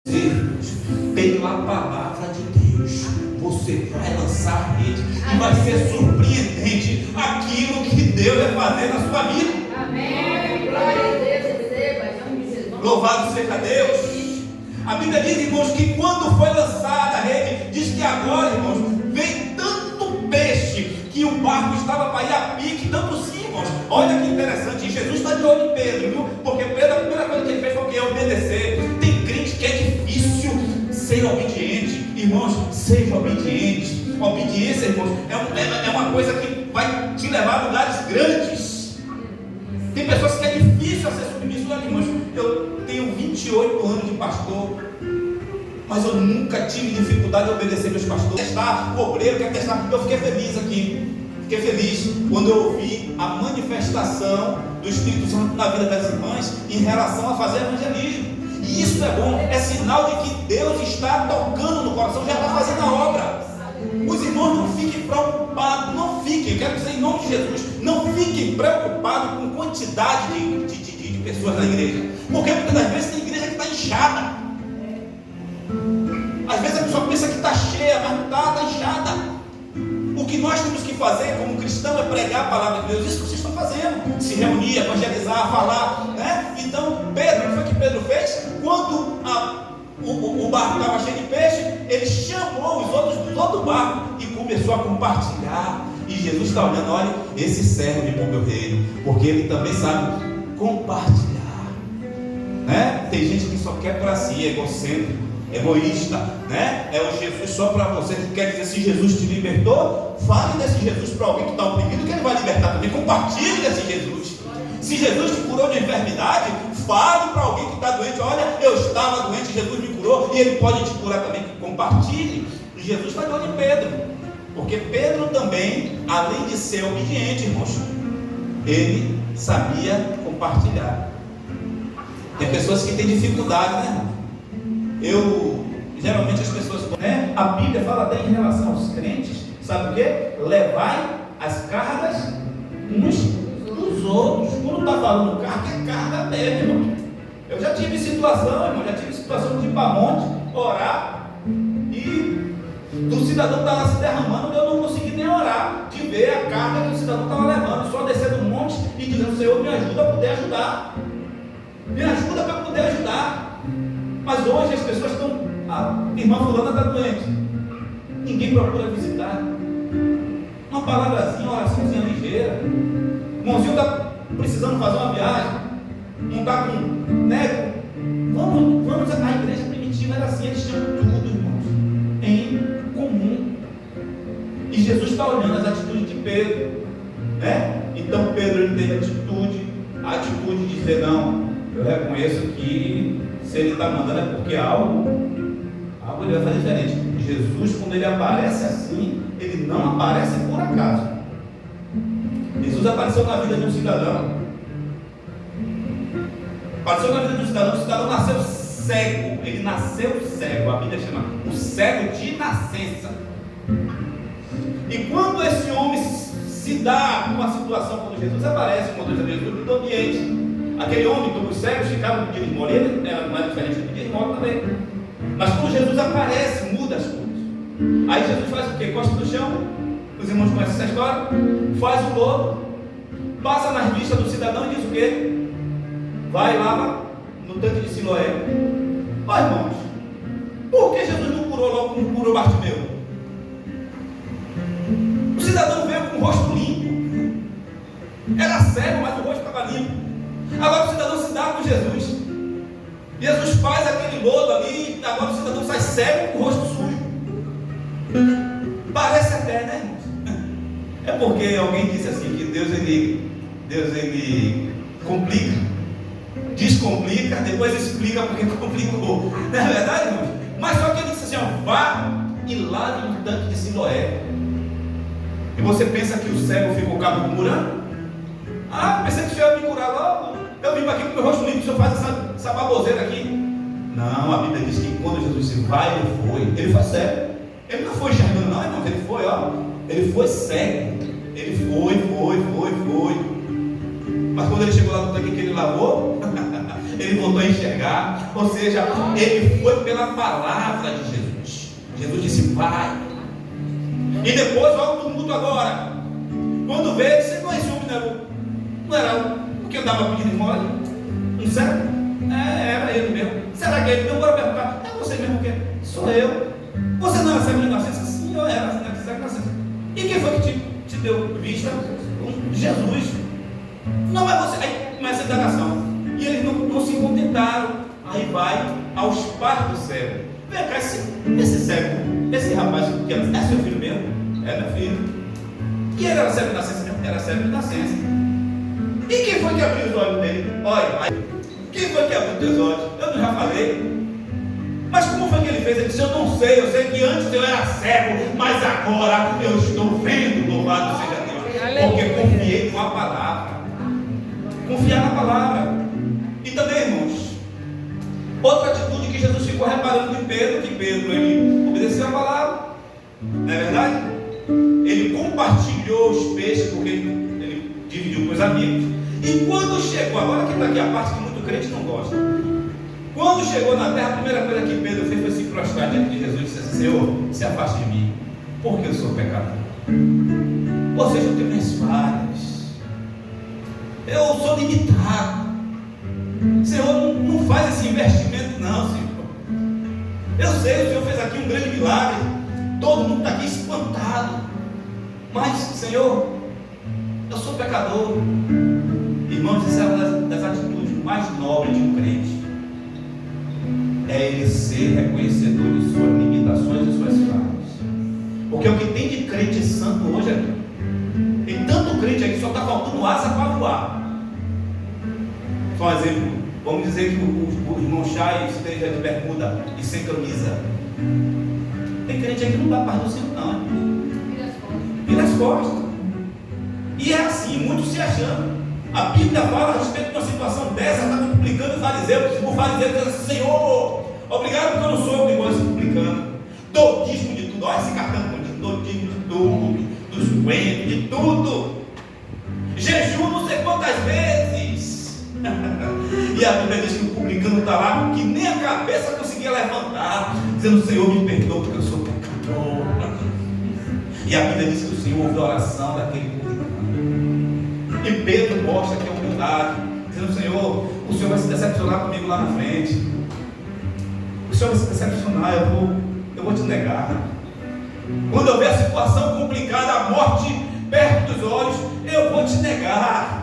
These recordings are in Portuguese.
pela palavra de Deus, você vai lançar a rede e vai ser surpreendente aquilo que Deus vai fazer na sua vida. Amém. Glória a Deus. Louvado seja Deus. A Bíblia diz, irmãos, que quando foi lançada a rede, diz que agora, irmãos, veio tanto peixe que o barco estava para ir a pique, tanto sim, irmãos. Olha que interessante, e Jesus está de olho em Pedro, viu? Porque Pedro, a primeira coisa que ele fez foi o quê? Obedecer. Tem crente que é difícil ser obediente. Irmãos, seja obediente. Obediência, irmãos, é uma coisa que vai te levar a lugares grandes. Tem pessoas que é difícil a ser submisso. Olha, irmãos, eu tenho 28 anos de pastor, mas eu nunca tive dificuldade de obedecer meus pastores. Testar o obreiro, quer testar. Eu fiquei feliz aqui. Fiquei feliz quando eu ouvi a manifestação do Espírito Santo na vida das irmãs em relação a fazer evangelismo. E isso é bom, é sinal de que Deus está tocando no coração, já está fazendo a obra. Os irmãos não fiquem preocupados, não fiquem, quero dizer em nome de Jesus, não fiquem preocupados com quantidade de pessoas na igreja. Porque muitas das vezes tem igreja que está inchada. Às vezes a pessoa pensa que está cheia, mas não está inchada. O que nós temos que fazer como cristão é pregar a palavra de Deus. Isso que vocês estão fazendo, se reunir, evangelizar, falar, né? Então Pedro, o que foi que Pedro fez? Quando o barco estava cheio de peixe, ele chamou os outros do outro barco e começou a compartilhar. E Jesus está olhando, olha, esse serve para o meu reino, porque ele também sabe compartilhar, né? Tem gente que só quer para si, egocêntrico, egoísta, né? É o Jesus só para você. Quer dizer, se Jesus te libertou, fale desse Jesus para alguém que está oprimido, que ele vai libertar também. Compartilhe desse Jesus. Se Jesus te curou de enfermidade, fale para alguém que está doente. Olha, eu estava doente, Jesus me curou, e ele pode te curar também. Compartilhe. E Jesus está de olho em Pedro, porque Pedro também, além de ser obediente, irmãos, ele sabia compartilhar. Tem pessoas que têm dificuldade, né? Geralmente as pessoas, né? A Bíblia fala até em relação aos crentes, sabe o que? Levai as cargas uns dos outros. Quando está falando carga, é carga mesmo, irmão. Eu já tive situação, irmão, de ir para monte, orar, e o cidadão está lá se derramando, eu não consegui nem orar, de ver a carga que o cidadão estava levando, só descer do monte e dizendo, Senhor, me ajuda a poder ajudar. Me ajuda para poder ajudar. Mas hoje as pessoas estão, a irmã fulana está doente, ninguém procura visitar. Uma palavrazinha, uma oraçãozinha ligeira. O irmãozinho está precisando fazer uma viagem, não está com, né? Vamos, a igreja primitiva era assim, eles tinham tudo, irmãos, em comum. E Jesus está olhando as atitudes de Pedro, né? Então Pedro, ele teve a atitude de dizer, não, eu reconheço que se ele está mandando é porque algo ele vai fazer diferente. Jesus, quando ele aparece assim, ele não aparece por acaso. Jesus apareceu na vida de um cidadão. Apareceu na vida de um cidadão. O cidadão nasceu cego. Ele nasceu cego. A Bíblia chama o cego de nascença. E quando esse homem se dá com a situação, quando Jesus aparece, quando Jesus do ambiente, aquele homem que os cegos ficavam no dia de esmola, ele era mais diferente do dia de esmola também. Mas quando Jesus aparece, muda as coisas. Aí Jesus faz o quê? Costa do chão. Os irmãos conhecem essa história. Faz o lodo, passa nas vistas do cidadão e diz o quê? Vai e lava no tanque de Siloé. Ó, irmãos, por que Jesus não curou logo como curou Bartimeu? O cidadão veio com o rosto limpo. Era cego, mas o rosto estava limpo. Agora o cidadão se dá com Jesus. Jesus faz aquele lodo ali, agora o cidadão sai cego com o rosto sujo. Parece até, né, irmãos? É porque alguém disse assim que Deus ele complica, descomplica, depois explica porque complicou. Não é verdade, irmãos? Mas só que ele disse assim, ó, vá e lave no tanque de Siloé. E você pensa que o cego ficou curando? Ah, pensei que o Senhor ia me curar logo. Eu vim aqui com o meu rosto limpo, o Senhor faz essa baboseira aqui. Não, a Bíblia diz que quando Jesus disse vai, ele foi cego. Ele não foi enxergando, não, irmão, ele foi, ó. Ele foi cego. Ele foi. Mas quando ele chegou lá no tanque que ele lavou, ele voltou a enxergar. Ou seja, ele foi pela palavra de Jesus. Jesus disse: vai. E depois, olha o tumulto agora. Quando veio, ele disse: não, esse homem não era o que andava pedindo esmola? Não serve? Era ele mesmo. Será que é ele mesmo? Bora perguntar: é você mesmo que? Sou eu. Você não era servo de nascença? Sim, eu era servo de nascença. E quem foi que te deu vista? Jesus. Não é você. Aí começa a indagação. E eles não se contentaram. Aí vai aos pais do cego. Vem cá, esse cego, esse rapaz que é seu filho mesmo? É meu filho. E ele era cego de nascença mesmo? Era cego de nascença. E quem foi que abriu os olhos dele? Olha, quem foi que abriu os teus olhos? Eu já falei. Mas como foi que ele fez? Ele disse: eu não sei, eu sei que antes eu era cego, mas agora eu estou vendo. Louvado seja Deus. Porque confiei numa palavra. Confiar na palavra. E também, irmãos, outra atitude que Jesus ficou reparando de Pedro, que Pedro, ele obedeceu a palavra, não é verdade? Ele compartilhou os peixes, porque ele dividiu com os amigos. E quando chegou, agora que está aqui a parte que muito crente não gosta, quando chegou na terra, a primeira coisa que Pedro fez foi se prostrar diante de Jesus e disse assim: Senhor, se afaste de mim, porque eu sou pecador. Ou seja, eu tenho minhas falhas, eu sou limitado. Senhor, não faz esse investimento não, Senhor. Eu sei, o Senhor fez aqui um grande milagre, todo mundo está aqui espantado, mas, Senhor, eu sou pecador. Irmãos, isso é uma das atitudes mais nobres de um crente. É ele ser reconhecedor de suas limitações e suas falhas. Porque o que tem de crente santo hoje é, tem tanto crente aí que só está faltando asa para voar. Só um exemplo, vamos dizer que o irmão Chay esteja de bermuda e sem camisa. Tem crente aí que não dá paz do Senhor, não. Vira as costas. E é assim, muitos se achando. A Bíblia fala a respeito de uma situação dessa, está multiplicando o fariseu. O fariseu diz assim: Senhor, obrigado porque eu não sou eu que vou se multiplicando. Dou dízimo de tudo. Olha esse cartão bonito, dou dízimo de tudo, dos coentros, de tudo. Jejum não sei quantas vezes. E a Bíblia diz que o publicano está lá, que nem a cabeça conseguia levantar, dizendo: Senhor, me perdoa porque eu sou pecador. E a Bíblia diz que o Senhor ouve a oração daquele publicano. E Pedro mostra que é humildade, dizendo: Senhor, o Senhor vai se decepcionar comigo lá na frente. O Senhor vai se decepcionar, eu vou te negar. Quando eu ver a situação complicada, a morte perto dos olhos, eu vou te negar.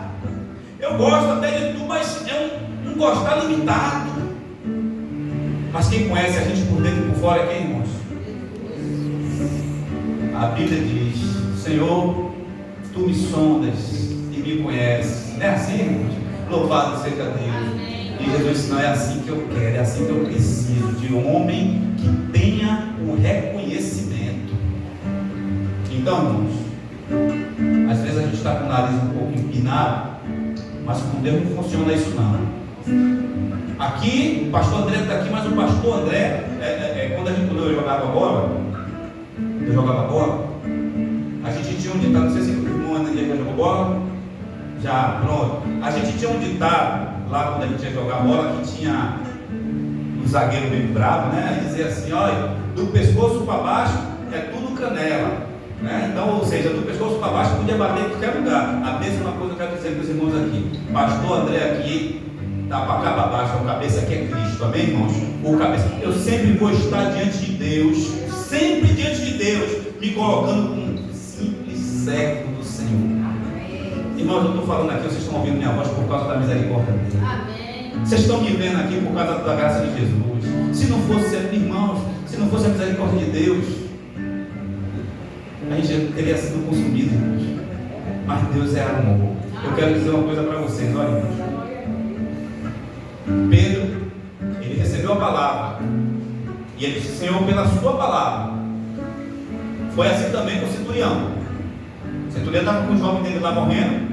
Eu gosto até de tu, mas é um gostar limitado. Mas quem conhece a gente por dentro e por fora é quem, irmãos? A Bíblia diz: Senhor, tu me sondas e me conheces. Não é assim, irmãos? Louvado seja Deus. E Jesus disse: não é assim que eu quero, é assim que eu preciso de um homem que tenha o reconhecimento. Então, irmãos, às vezes a gente está com o nariz um pouco empinado, mas com Deus não funciona isso não. Aqui, o pastor André está aqui, mas o pastor André, quando eu jogava bola, a gente tinha um ditado, não sei se o irmão André já jogou bola, já, pronto. A gente tinha um ditado, lá quando a gente ia jogar bola, que tinha um zagueiro bem bravo, né? Aí dizia assim: olha, do pescoço para baixo é tudo canela. Né? Então, ou seja, do pescoço para baixo podia bater em qualquer lugar. A mesma coisa eu quero dizer para os irmãos aqui. Pastor André aqui está para cá para baixo, a cabeça aqui é Cristo, amém, irmãos? O cabeça, eu sempre vou estar diante de Deus, sempre diante de Deus, me colocando como um simples servo do Senhor. Irmãos, eu estou falando aqui, vocês estão ouvindo minha voz por causa da misericórdia dele. Vocês estão me vendo aqui por causa da graça de Jesus. Se não fosse, irmãos, se não fosse a misericórdia de Deus, a gente teria sido consumido, irmãos. Mas Deus é amor. Eu quero dizer uma coisa para vocês, olha, irmãos. Pedro, ele recebeu a palavra e ele disse: Senhor, pela sua palavra. Foi assim também com o centurião. O centurião estava com o jovem dele lá morrendo,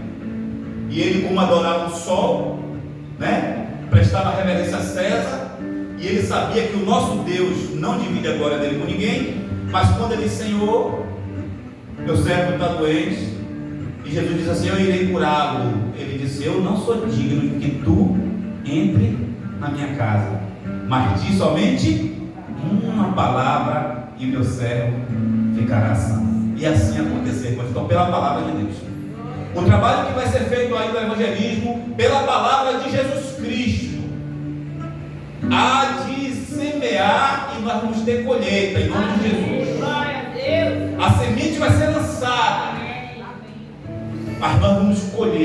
e ele, como adorava o sol, né, prestava reverência a César, e ele sabia que o nosso Deus não divide a glória dele com ninguém. Mas quando ele disse: Senhor, meu servo está doente, e Jesus disse assim: eu irei curá-lo. Ele disse: eu não sou digno de que tu entre na minha casa, mas diz somente uma palavra e meu servo ficará são. E assim acontecer, irmãos. Então, pela palavra de Deus. O trabalho que vai ser feito aí no evangelismo, pela palavra de Jesus Cristo, há de semear e nós vamos ter colheita em nome de Jesus. Glória a Deus. A semente vai ser lançada, mas nós vamos colher.